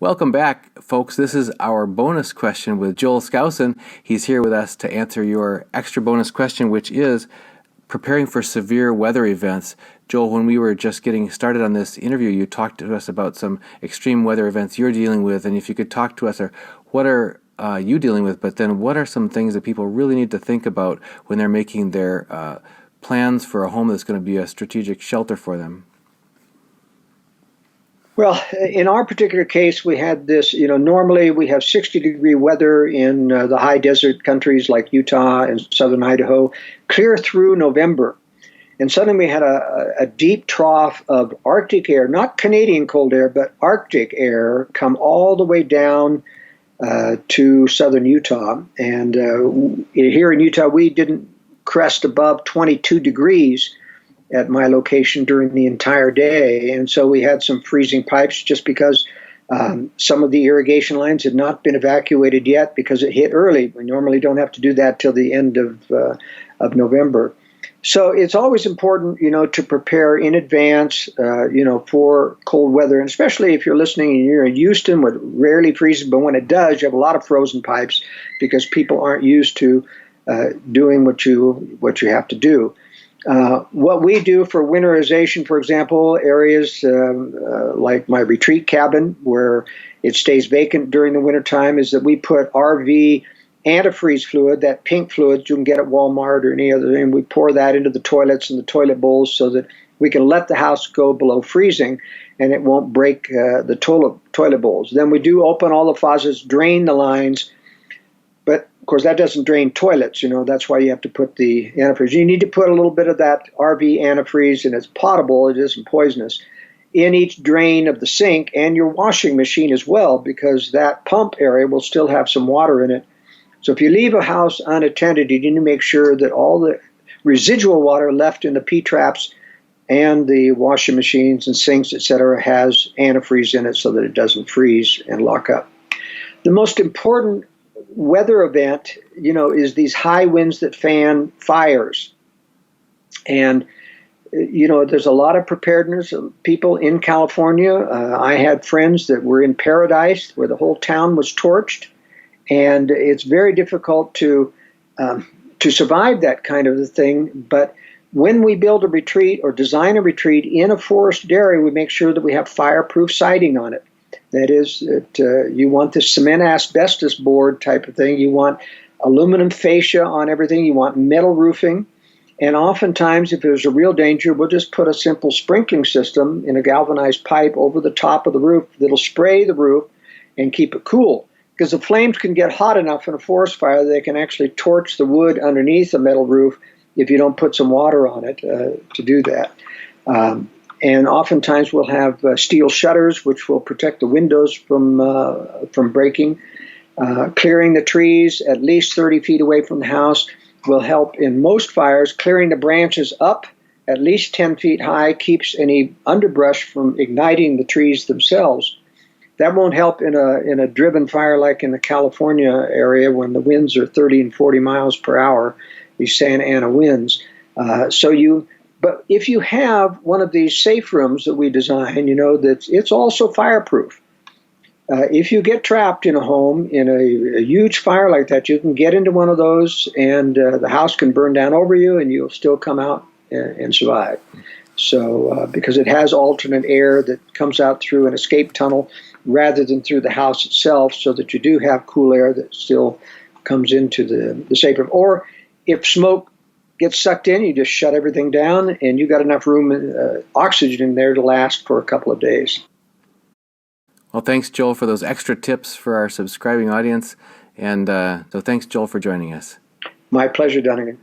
Welcome back, folks. This is our bonus question with Joel Skousen. He's here with us to answer your extra bonus question, which is preparing for severe weather events. Joel, when we were just getting started on this interview, you talked to us about some extreme weather events you're dealing with, and if you could talk to us, or what are you dealing with, but then what are some things that people really need to think about when they're making their plans for a home that's going to be a strategic shelter for them? Well, in our particular case, we had this, normally we have 60-degree weather in the high desert countries like Utah and southern Idaho, clear through November. And suddenly we had a deep trough of Arctic air, not Canadian cold air, but Arctic air come all the way down to southern Utah. And here in Utah, we didn't crest above 22 degrees at my location during the entire day. And so we had some freezing pipes just because some of the irrigation lines had not been evacuated yet because it hit early. We normally don't have to do that till the end of November. So it's always important, to prepare in advance, for cold weather, and especially if you're listening and you're in Houston where it rarely freezes, but when it does, you have a lot of frozen pipes because people aren't used to doing what you have to do. What we do for winterization, for example, areas like my retreat cabin where it stays vacant during the wintertime, is that we put RV antifreeze fluid, that pink fluid you can get at Walmart or any other thing. We pour that into the toilets and the toilet bowls so that we can let the house go below freezing and it won't break the toilet bowls. Then we do open all the faucets, drain the lines, but of course, that doesn't drain toilets, that's why you have to put the antifreeze. You need to put a little bit of that RV antifreeze, and it's potable, it isn't poisonous, in each drain of the sink and your washing machine as well, because that pump area will still have some water in it. So if you leave a house unattended, you need to make sure that all the residual water left in the P-traps and the washing machines and sinks, etc., has antifreeze in it so that it doesn't freeze and lock up. The most important weather event, is these high winds that fan fires. And, there's a lot of preparedness of people in California. I had friends that were in Paradise where the whole town was torched. And it's very difficult to survive that kind of a thing. But when we build a retreat or design a retreat in a forested area, we make sure that we have fireproof siding on it. That is, you want this cement asbestos board type of thing. You want aluminum fascia on everything. You want metal roofing. And oftentimes, if there's a real danger, we'll just put a simple sprinkling system in a galvanized pipe over the top of the roof that'll spray the roof and keep it cool. Because the flames can get hot enough in a forest fire that they can actually torch the wood underneath the metal roof if you don't put some water on it to do that. And oftentimes we'll have steel shutters, which will protect the windows from breaking. Clearing the trees at least 30 feet away from the house will help in most fires. Clearing the branches up at least 10 feet high keeps any underbrush from igniting the trees themselves. That won't help in a driven fire like in the California area when the winds are 30 and 40 miles per hour, these Santa Ana winds. But if you have one of these safe rooms that we design, that it's also fireproof. If you get trapped in a home in a huge fire like that, you can get into one of those and the house can burn down over you and you'll still come out and survive. So because it has alternate air that comes out through an escape tunnel rather than through the house itself, so that you do have cool air that still comes into the safe room. Or if smoke gets sucked in, you just shut everything down and you got enough room, oxygen in there to last for a couple of days. Well, thanks, Joel, for those extra tips for our subscribing audience. And so thanks, Joel, for joining us. My pleasure, Dunnigan.